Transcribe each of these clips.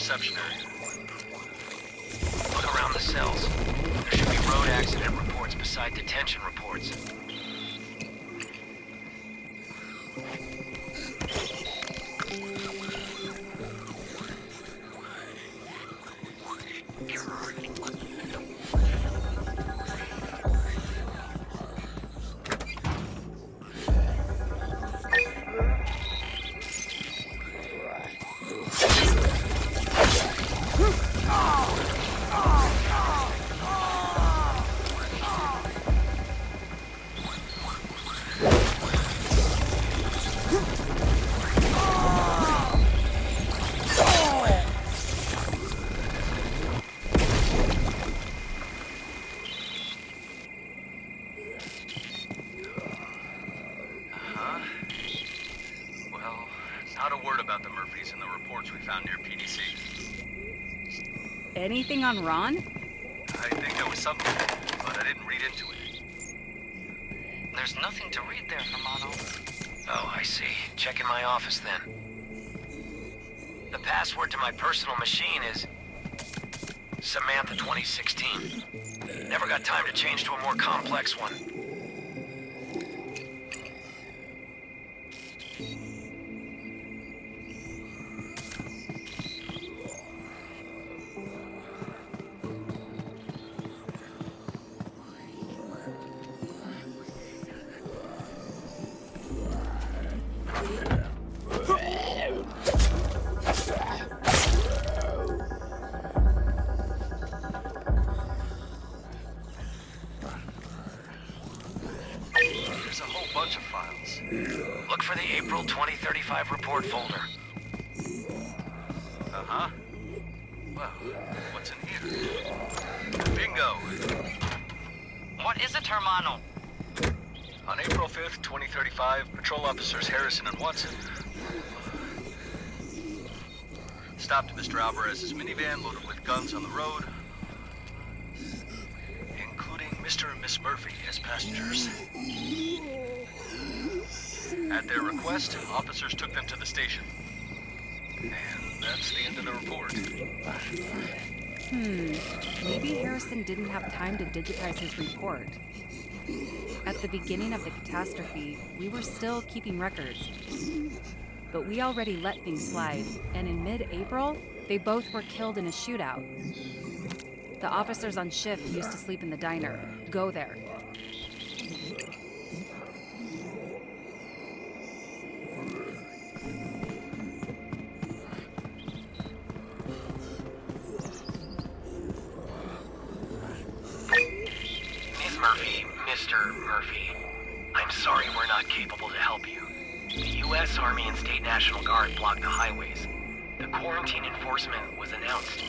reception area. Look around the cells. There should be road accident reports beside detention reports. Anything on Ron? I think there was something, but I didn't read into it. There's nothing to read there, Hermano. Oh, I see. Check in my office then. The password to my personal machine is Samantha 2016. Never got time to change to a more complex one. Look for the April 2035 report folder. Uh-huh. Well, what's in here? Bingo! What is it, Hermano? On April 5th, 2035, patrol officers Harrison and Watson stopped Mr. Alvarez's minivan loaded with guns on the road, including Mr. and Miss Murphy as passengers. At their request, officers took them to the station. And that's the end of the report. Maybe Harrison didn't have time to digitize his report. At the beginning of the catastrophe, we were still keeping records. But we already let things slide, and in mid-April, they both were killed in a shootout. The officers on shift used to sleep in the diner. Go there. Mr. Murphy, I'm sorry we're not capable to help you. The U.S. Army and State National Guard blocked the highways. The quarantine enforcement was announced.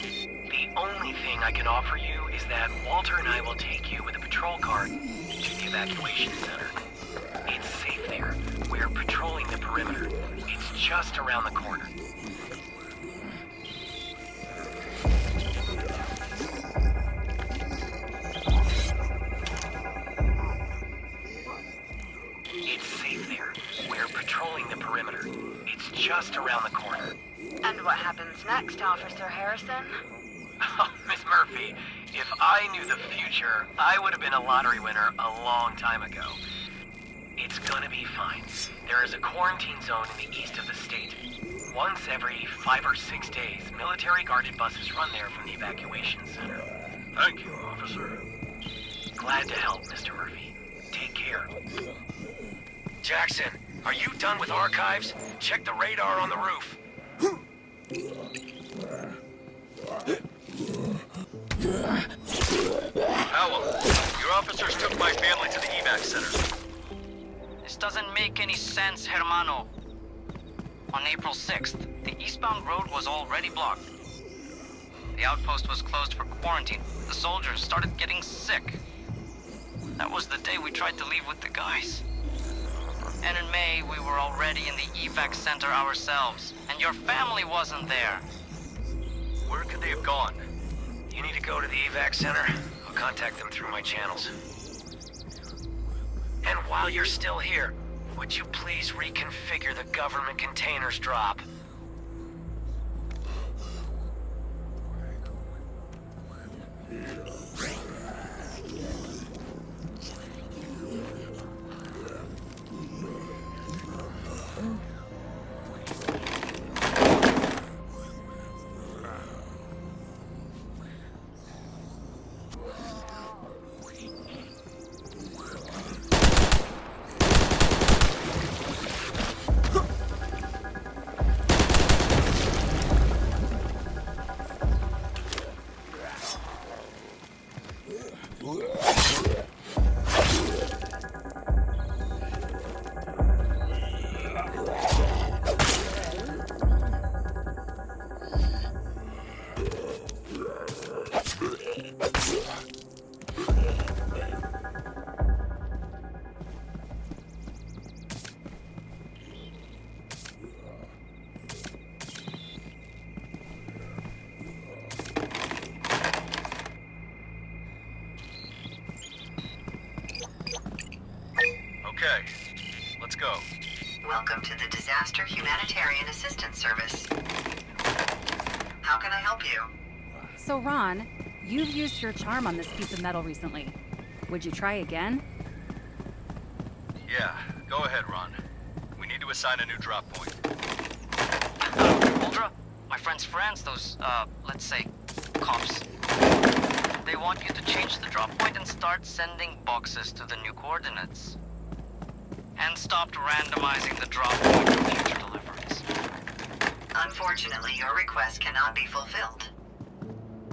The only thing I can offer you is that Walter and I will take you with a patrol car to the Evacuation Center. It's safe there. We're patrolling the perimeter. It's just around the corner. just around the corner. And what happens next, Officer Harrison? Oh, Miss Murphy, if I knew the future, I would have been a lottery winner a long time ago. It's gonna be fine. There is a quarantine zone in the east of the state. Once every 5 or 6 days, military-guarded buses run there from the Evacuation Center. Thank you, officer. Glad to help, Mr. Murphy. Take care. Jackson, are you done with archives? Check the radar on the roof. Powell, your officers took my family to the Evac Centre. This doesn't make any sense, hermano. On April 6th, the eastbound road was already blocked. The outpost was closed for quarantine. The soldiers started getting sick. That was the day we tried to leave with the guys. And in May, we were already in the Evac Centre ourselves, and your family wasn't there. Where could they have gone? You need to go to the Evac Center. I'll contact them through my channels. And while you're still here, would you please reconfigure the government containers drop? Okay, let's go. Welcome to the Disaster Humanitarian Assistance Service. How can I help you? So, Ron, you've used your charm on this piece of metal recently. Would you try again? Yeah, go ahead, Ron. We need to assign a new drop point. Uldra, my friend's friends, those, let's say, cops. They want you to change the drop point and start sending boxes to the new coordinates. And stopped randomizing the drop point for future deliveries. Unfortunately, your request cannot be fulfilled.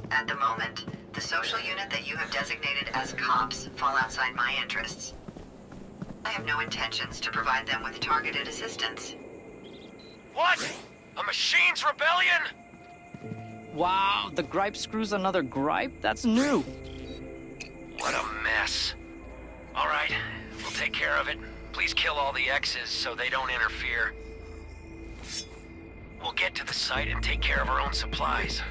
At the moment, the social unit that you have designated as cops fall outside my interests. I have no intentions to provide them with targeted assistance. What? A machine's rebellion? Wow, the gripe screws another gripe? That's new. What a mess. All right, we'll take care of it. Please kill all the X's so they don't interfere. We'll get to the site and take care of our own supplies.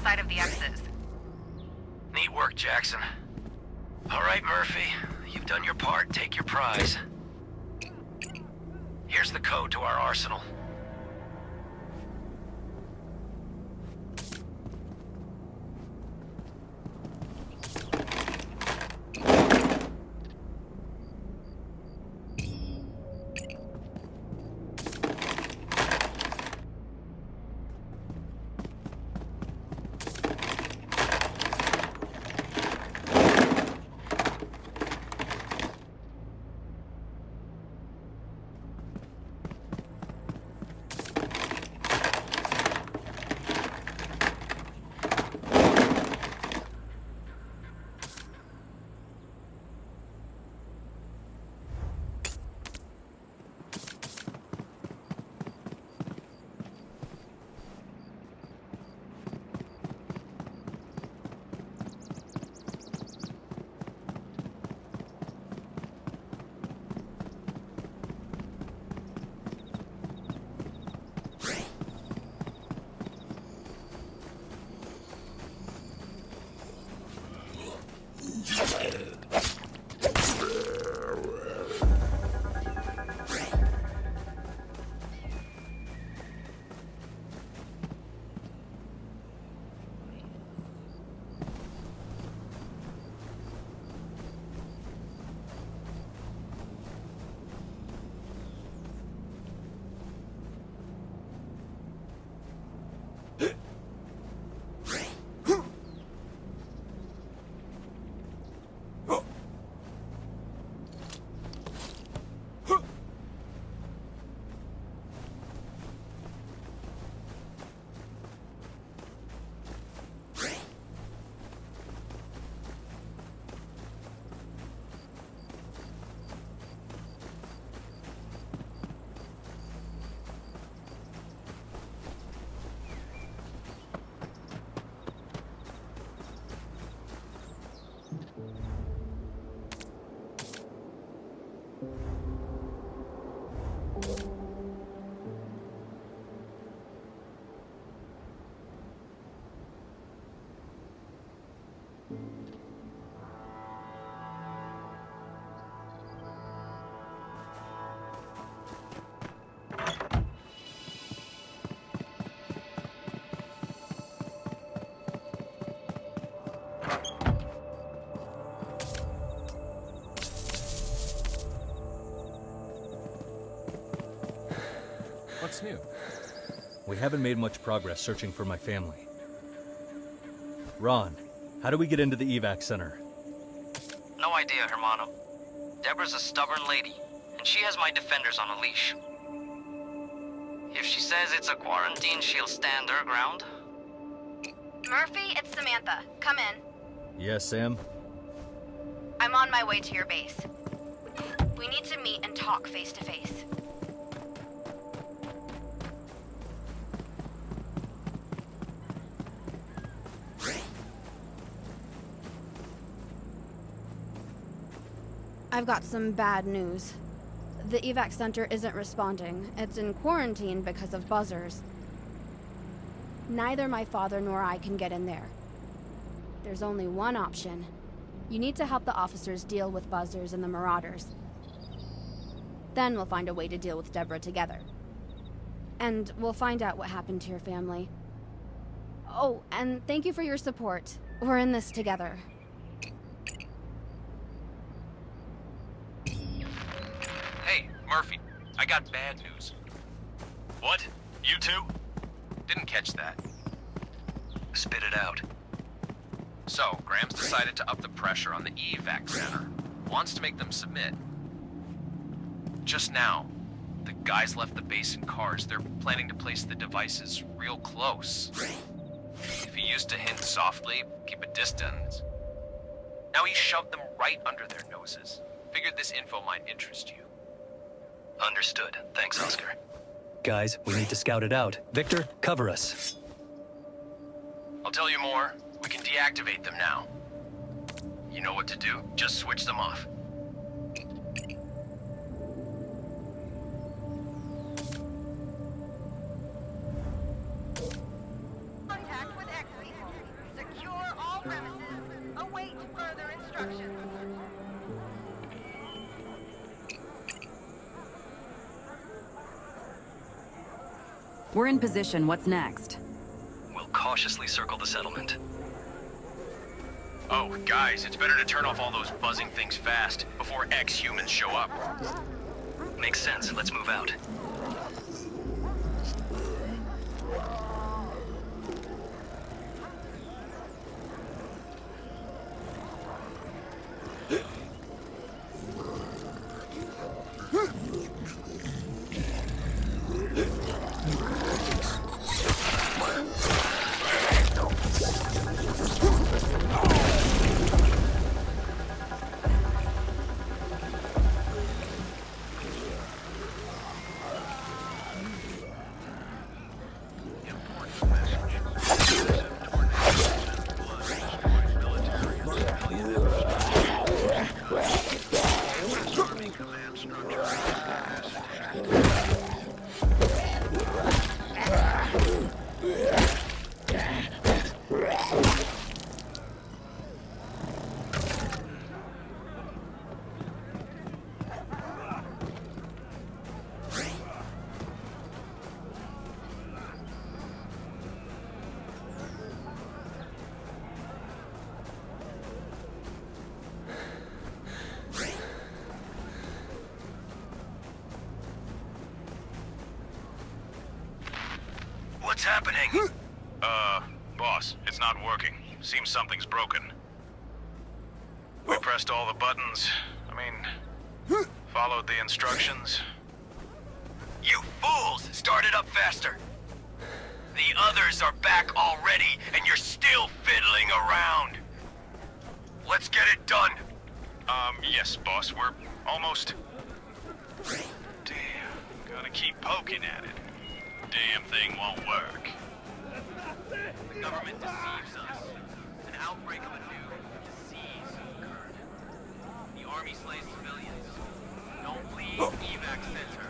side of the X's. Neat work, Jackson. All right, Murphy. You've done your part. Take your prize. Here's the code to our arsenal. What's new? We haven't made much progress searching for my family. Ron, how do we get into the Evac Centre? No idea, Hermano. Deborah's a stubborn lady, and she has my defenders on a leash. If she says it's a quarantine, she'll stand her ground. Murphy, it's Samantha. Come in. Yes, Sam? I'm on my way to your base. We need to meet and talk face to face. I've got some bad news. The Evac Centre isn't responding. It's in quarantine because of buzzers. Neither my father nor I can get in there. There's only one option. You need to help the officers deal with buzzers and the marauders. Then we'll find a way to deal with Deborah together. And we'll find out what happened to your family. Oh, and thank you for your support. We're in this together. Hey, Murphy, I got bad news. What? You too? Didn't catch that. Spit it out. So, Graham's decided to up the pressure on the Evac Centre. Wants to make them submit. Just now, the guys left the base in cars. They're planning to place the devices real close. If he used to hint softly, keep a distance. Now he shoved them right under their noses. Figured this info might interest you. Understood. Thanks, Oscar. Guys, we need to scout it out. Victor, cover us. I'll tell you more. We can deactivate them now. You know what to do? Just switch them off. Contact with X people. We're in position. What's next? We'll cautiously circle the settlement. Oh, guys, it's better to turn off all those buzzing things fast before ex-humans show up. Makes sense. Let's move out. What's happening? Boss, it's not working. Seems something's broken. We pressed all the buttons. Followed the instructions. You fools! Start it up faster! The others are back already, and you're still fiddling around! Let's get it done! Yes, boss. We're almost... Damn. Gotta keep poking at it. Damn thing won't work. The government deceives us. An outbreak of a new disease occurred. The army slays civilians. Don't leave Evac Centre.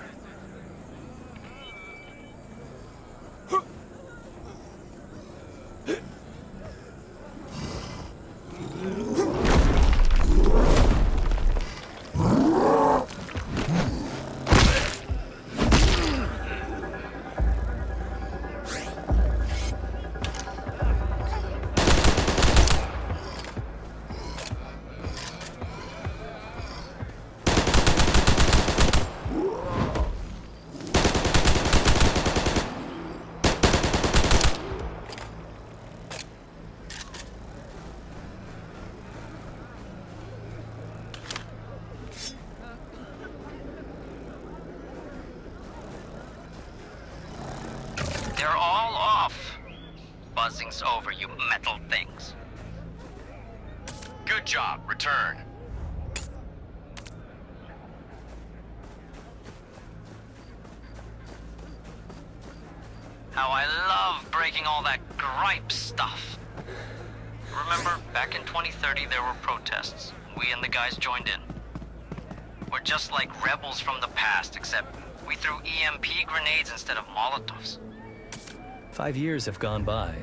They're all off. Buzzing's over, you metal things. Good job. Return. How I love breaking all that gripe stuff. Remember, back in 2030 there were protests. We and the guys joined in. We're just like rebels from the past, except we threw EMP grenades instead of Molotovs. 5 years have gone by.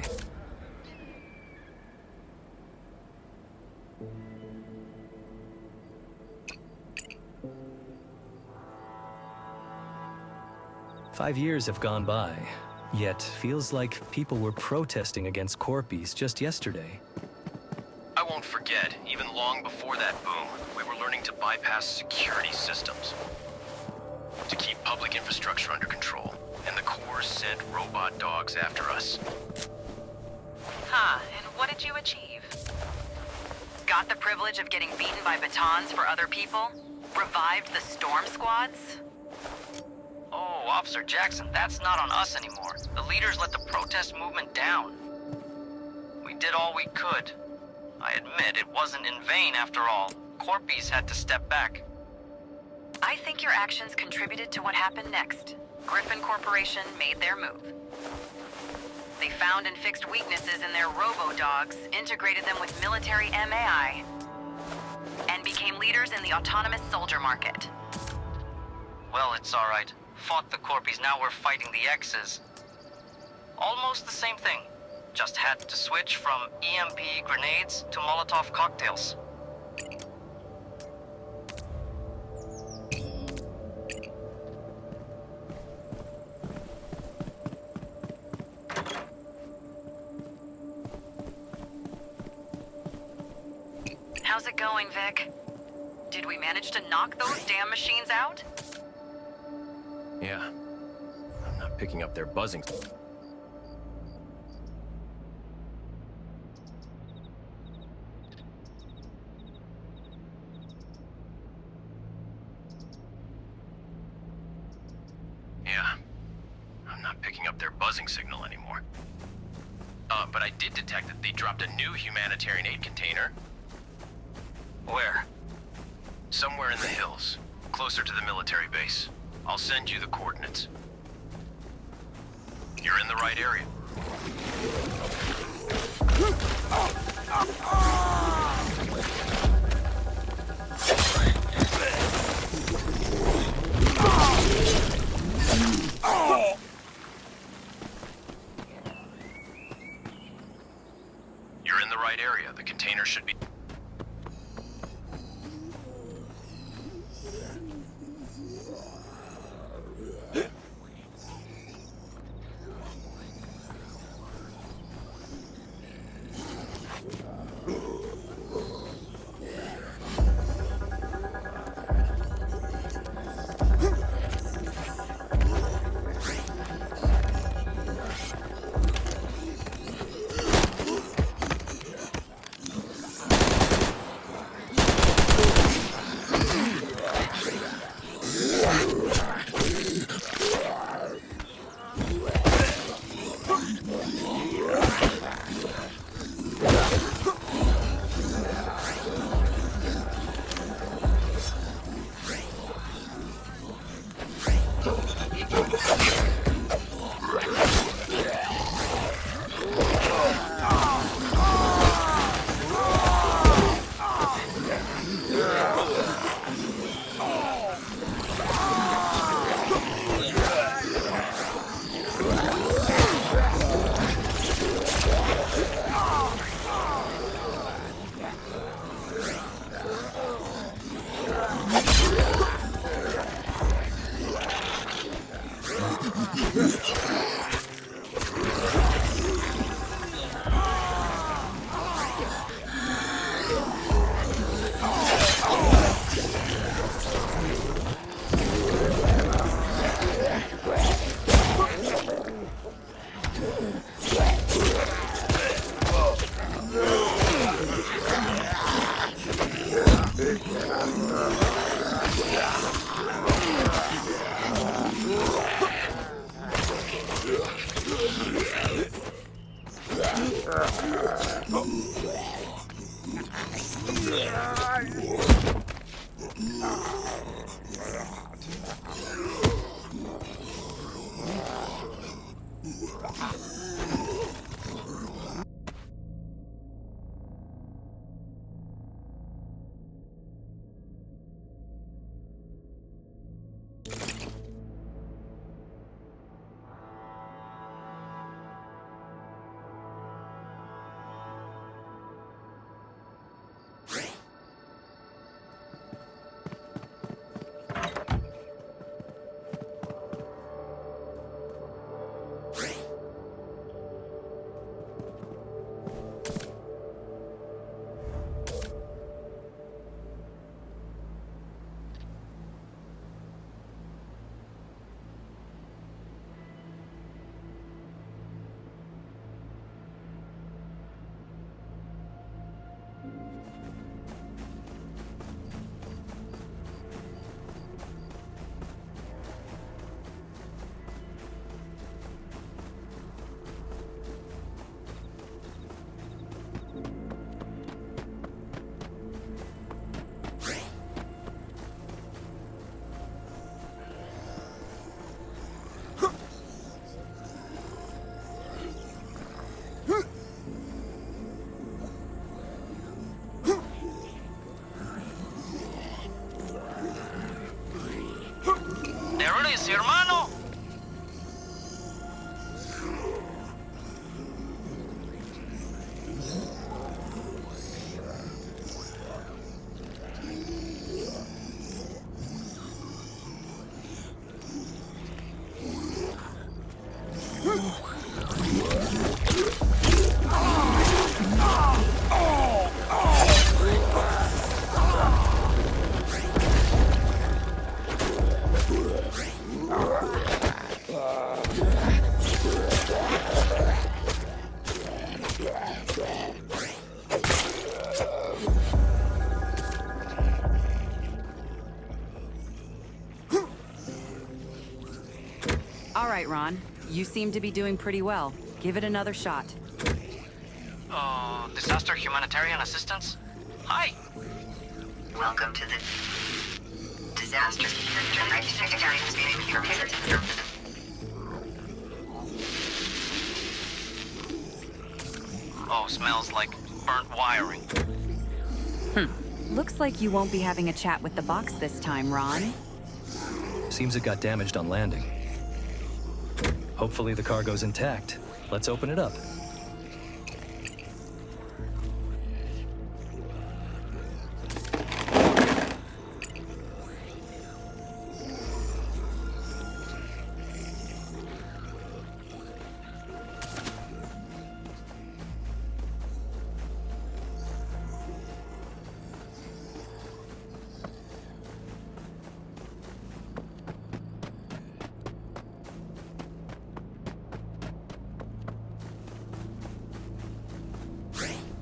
Five years have gone by, yet feels like people were protesting against Corpies just yesterday. I won't forget, even long before that boom, we were learning to bypass security systems. To keep public infrastructure under control. And the Corps sent robot dogs after us. Huh, and what did you achieve? Got the privilege of getting beaten by batons for other people? Revived the storm squads? Oh, Officer Jackson, that's not on us anymore. The leaders let the protest movement down. We did all we could. I admit it wasn't in vain after all. Corpies had to step back. I think your actions contributed to what happened next. Griffin Corporation made their move. They found and fixed weaknesses in their robo-dogs, integrated them with military MAI, and became leaders in the autonomous soldier market. Well, it's all right. Fought the Corpies, now we're fighting the Exes. Almost the same thing. Just had to switch from EMP grenades to Molotov cocktails. How's it going, Vic? Did we manage to knock those damn machines out? Yeah. I'm not picking up their buzzing. Yeah. I'm not picking up their buzzing signal anymore. But I did detect that they dropped a new humanitarian aid container. Where? Somewhere in the hills, closer to the military base. I'll send you the coordinates. You're in the right area. You're in the right area. The container should be... There it is, hermano! All right, Ron. You seem to be doing pretty well. Give it another shot. Disaster humanitarian assistance? Hi. Welcome to the disaster. Oh, smells like burnt wiring. Looks like you won't be having a chat with the box this time, Ron. Seems it got damaged on landing. Hopefully the cargo's intact. Let's open it up.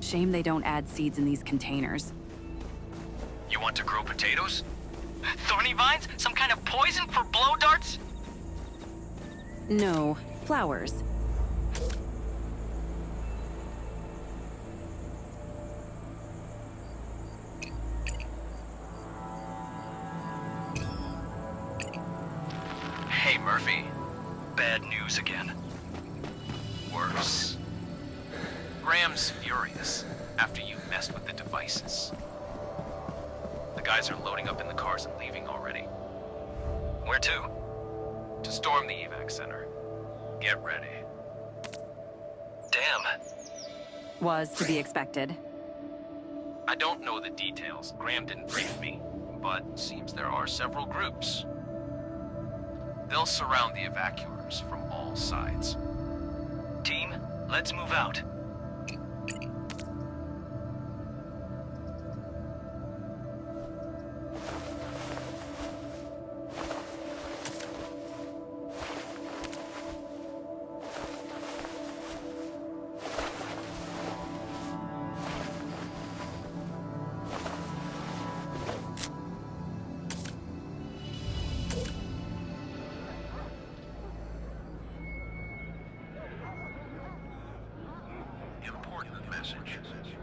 Shame they don't add seeds in these containers. You want to grow potatoes? Thorny vines? Some kind of poison for blow darts? No, flowers. Hey, Murphy. Bad news again. Worse. Graham's furious after you messed with the devices. The guys are loading up in the cars and leaving already. Where to? To storm the Evac Centre. Get ready. Damn. Was to be expected. I don't know the details. Graham didn't brief me, but seems there are several groups. They'll surround the evacuators from all sides. Team, let's move out.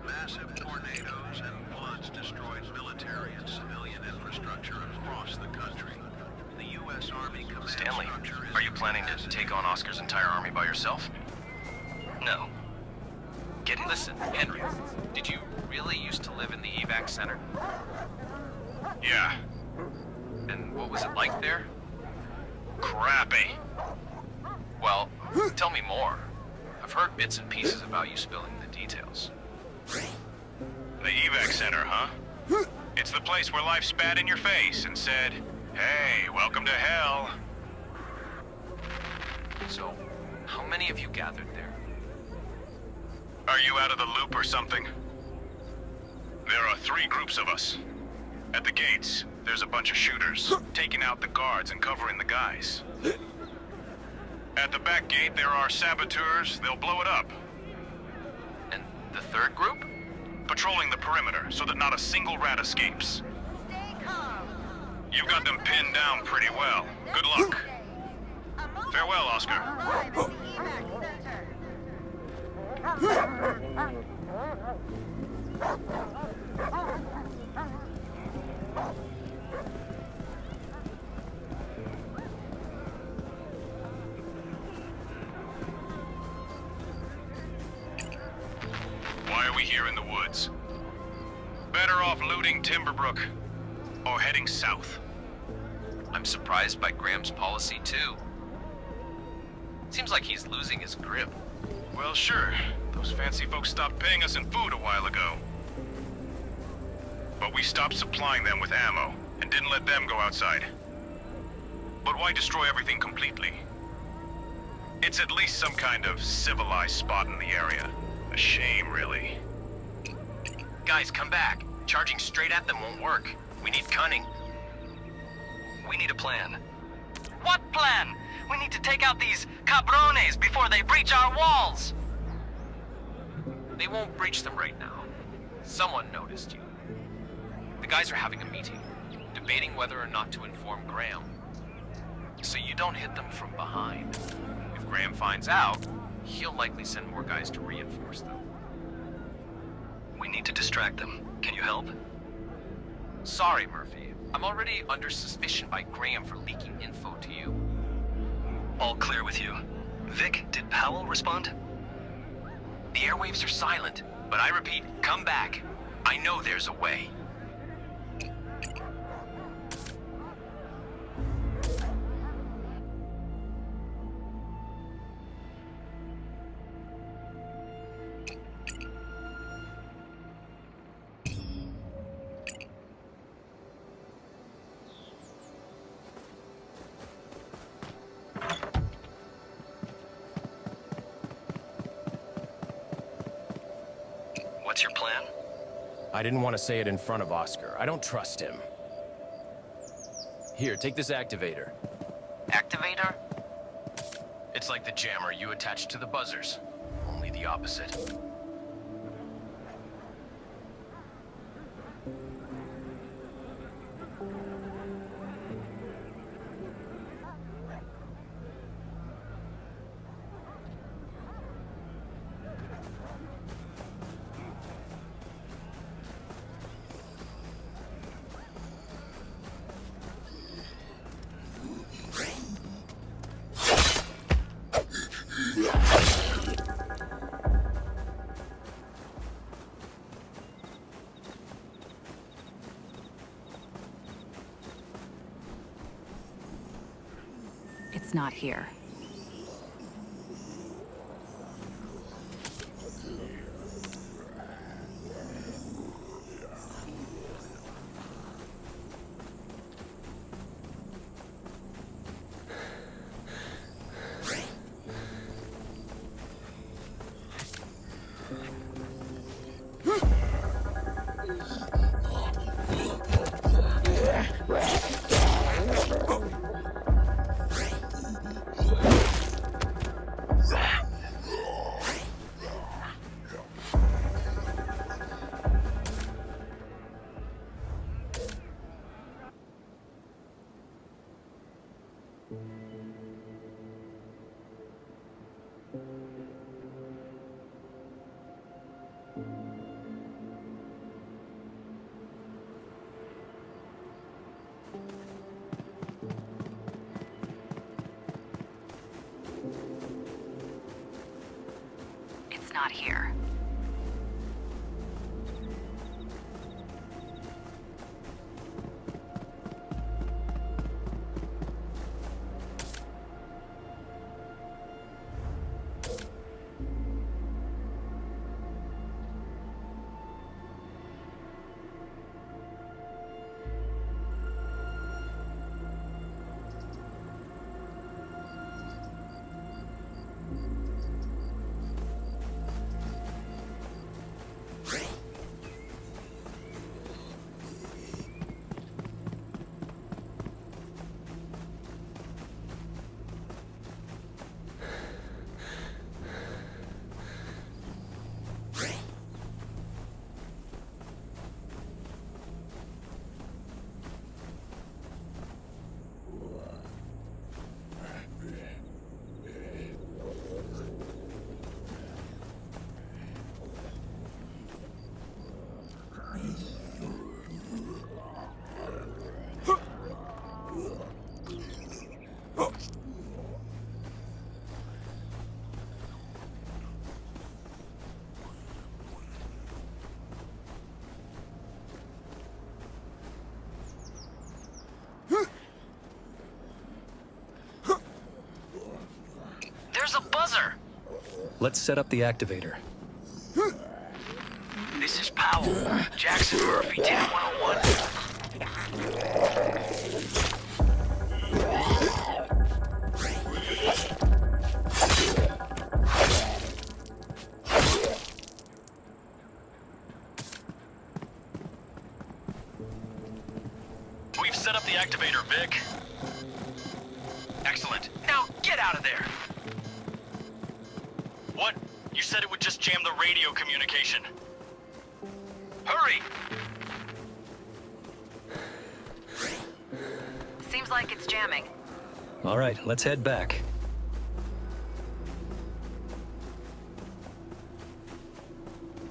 Massive tornadoes and floods destroyed military and civilian infrastructure across the country. The U.S. Army command Stanley, structure is are you planning to take on Oscar's entire army by yourself? No. Listen, Henry, did you really used to live in the Evac Centre? Yeah. And what was it like there? Crappy. Well, tell me more. I've heard bits and pieces about you spilling the details. The Evac Centre, huh? It's the place where life spat in your face and said, "Hey, welcome to hell." So, how many of you gathered there? Are you out of the loop or something? There are 3 groups of us. At the gates, there's a bunch of shooters, taking out the guards and covering the guys. At the back gate, there are saboteurs. They'll blow it up. And the third group? Patrolling the perimeter so that not a single rat escapes. You've got them pinned down pretty well. Good luck. Farewell, Oscar. Why are we here in the woods? Better off looting Timberbrook or heading south. I'm surprised by Graham's policy, too. Seems like he's losing his grip. Well, sure. Those fancy folks stopped paying us in food a while ago. But we stopped supplying them with ammo and didn't let them go outside. But why destroy everything completely? It's at least some kind of civilized spot in the area. A shame, really. Guys, come back. Charging straight at them won't work. We need cunning. We need a plan. What plan? We need to take out these cabrones before they breach our walls! They won't breach them right now. Someone noticed you. The guys are having a meeting, debating whether or not to inform Graham. so you don't hit them from behind. If Graham finds out, he'll likely send more guys to reinforce them. We need to distract them. Can you help? Sorry, Murphy. I'm already under suspicion by Graham for leaking info to you. All clear with you. Vic, did Powell respond? The airwaves are silent, but I repeat, come back. I know there's a way. What's your plan? I didn't want to say it in front of Oscar. I don't trust him. Here, take this activator. Activator? It's like the jammer you attach to the buzzers. Only the opposite. It's not here. It's not here. There's a buzzer! Let's set up the activator. This is Powell. Jackson Murphy, 101. We've set up the activator, Vic. Excellent. Now get out of there! What? You said it would just jam the radio communication. Hurry! Seems like it's jamming. All right, let's head back.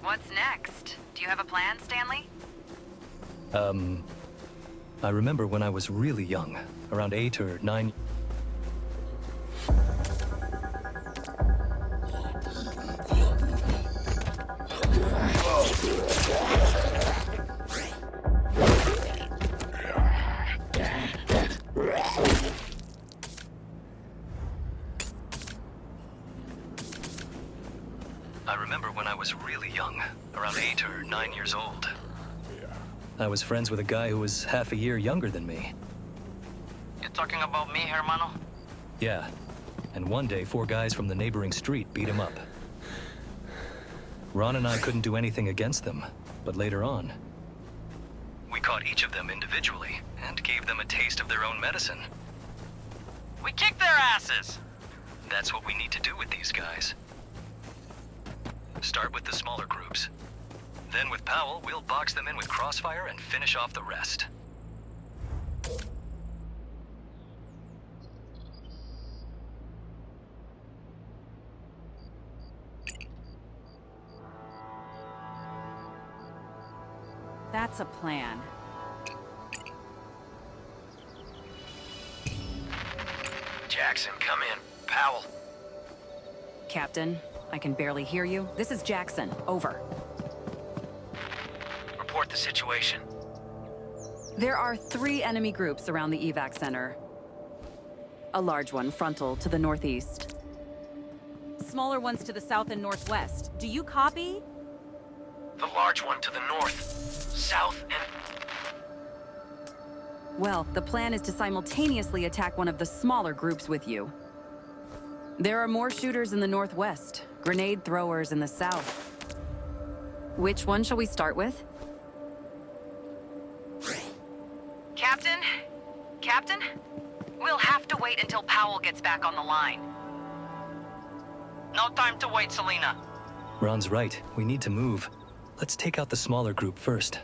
What's next? Do you have a plan, Stanley? I remember when I was really young, around 8 or 9. Years old. I was friends with a guy who was half a year younger than me. You talking about me, hermano? Yeah. And one day, 4 guys from the neighboring street beat him up. Ron and I couldn't do anything against them, but later on... We caught each of them individually, and gave them a taste of their own medicine. We kicked their asses! That's what we need to do with these guys. Start with the smaller groups. Then with Powell, we'll box them in with crossfire and finish off the rest. That's a plan. Jackson, come in. Powell. Captain, I can barely hear you. This is Jackson. Over. Report the situation. There are 3 enemy groups around the Evac Centre. A large one frontal to the northeast. Smaller ones to the south and northwest. Do you copy? The large one to the north, south, and... Well, the plan is to simultaneously attack one of the smaller groups with you. There are more shooters in the northwest, grenade throwers in the south. Which one shall we start with? Captain? Captain? We'll have to wait until Powell gets back on the line. No time to wait, Selena. Ron's right. We need to move. Let's take out the smaller group first.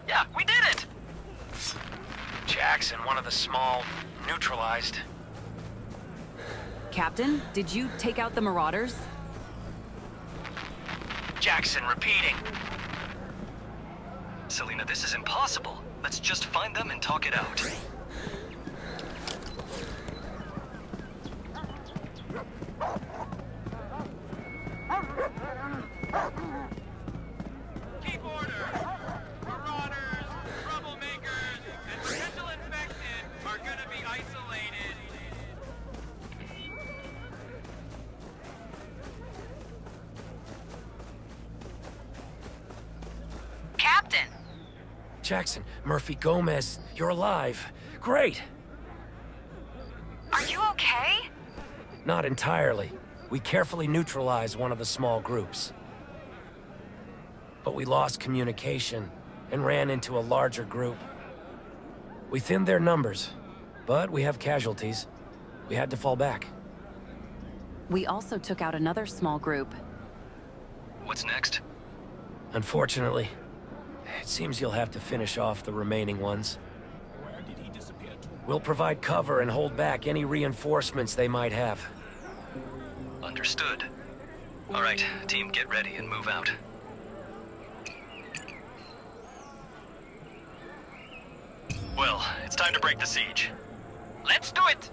Yeah, we did it! Jackson, one of the small, neutralized. Captain, did you take out the Marauders? Jackson, repeating. Selena, this is impossible. Let's just find them and talk it out. Keep order! Marauders, troublemakers, and potential infected are gonna be isolated. Captain! Jackson, Murphy, Gomez, you're alive. Great! Are you okay? Not entirely. We carefully neutralized one of the small groups. But we lost communication and ran into a larger group. We thinned their numbers, but we have casualties. We had to fall back. We also took out another small group. What's next? Unfortunately, it seems you'll have to finish off the remaining ones. We'll provide cover and hold back any reinforcements they might have. Understood. All right, team, get ready and move out. Well, it's time to break the siege. Let's do it!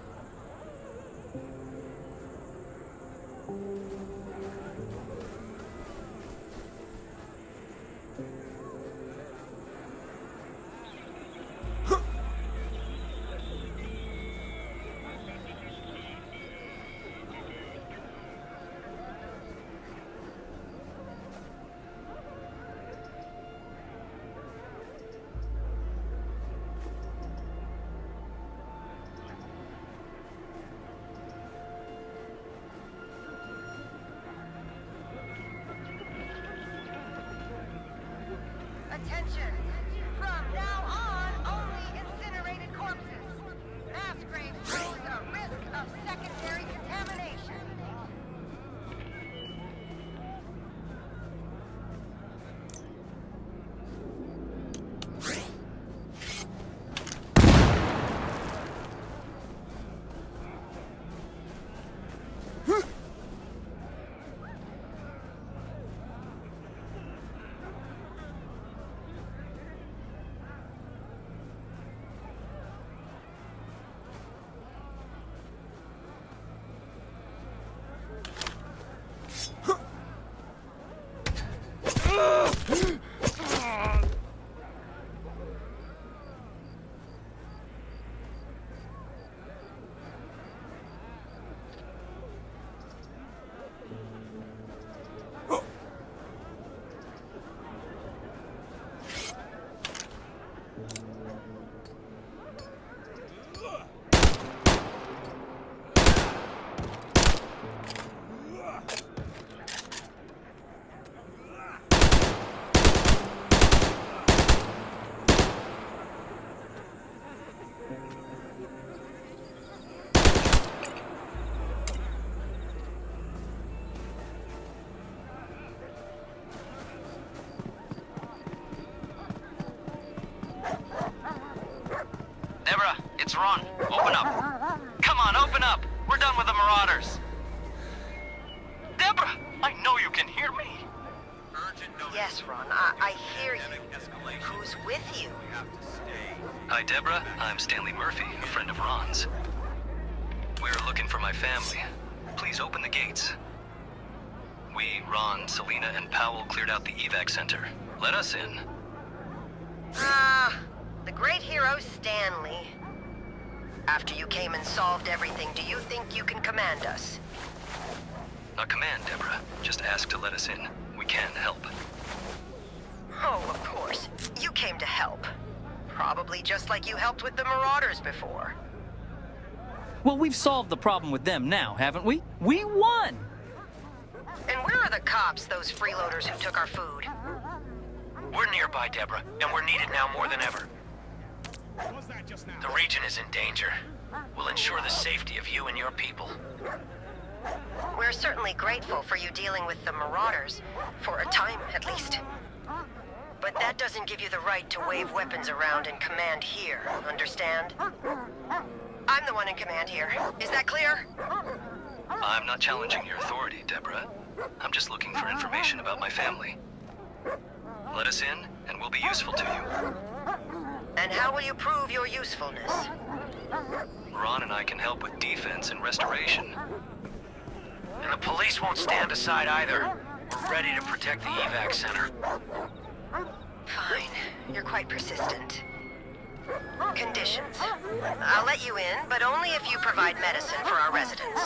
Attention! From now on, only incinerated corpses. Mass graves pose a risk of secondary contamination. Deborah, it's Ron. Open up. Come on, open up. We're done with the Marauders. Deborah, I know you can hear me. Yes, Ron, I hear you. Who's with you? Hi, Deborah. I'm Stanley Murphy, a friend of Ron's. We're looking for my family. Please open the gates. We, Ron, Selena, and Powell cleared out the Evac Centre. Let us in. The great hero Stanley. After you came and solved everything, do you think you can command us? Not command, Deborah. Just ask to let us in. We can help. Oh, of course. You came to help. Probably just like you helped with the Marauders before. Well, we've solved the problem with them now, haven't we? We won! And where are the cops, those freeloaders who took our food? We're nearby, Deborah, and we're needed now more than ever. The region is in danger. We'll ensure the safety of you and your people. We're certainly grateful for you dealing with the Marauders, for a time at least. But that doesn't give you the right to wave weapons around in command here, understand? I'm the one in command here. Is that clear? I'm not challenging your authority, Deborah. I'm just looking for information about my family. Let us in, and we'll be useful to you. And how will you prove your usefulness? Ron and I can help with defense and restoration. And the police won't stand aside either. We're ready to protect the Evac Centre. Fine. You're quite persistent. Conditions. I'll let you in, but only if you provide medicine for our residents.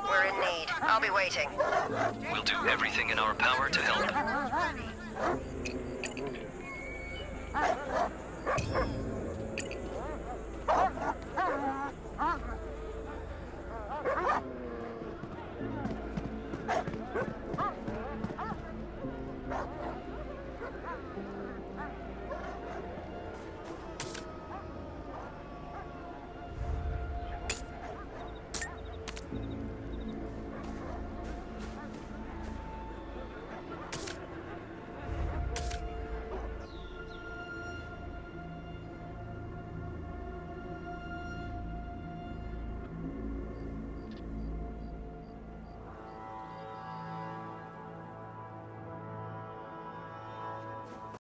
We're in need. I'll be waiting. We'll do everything in our power to help.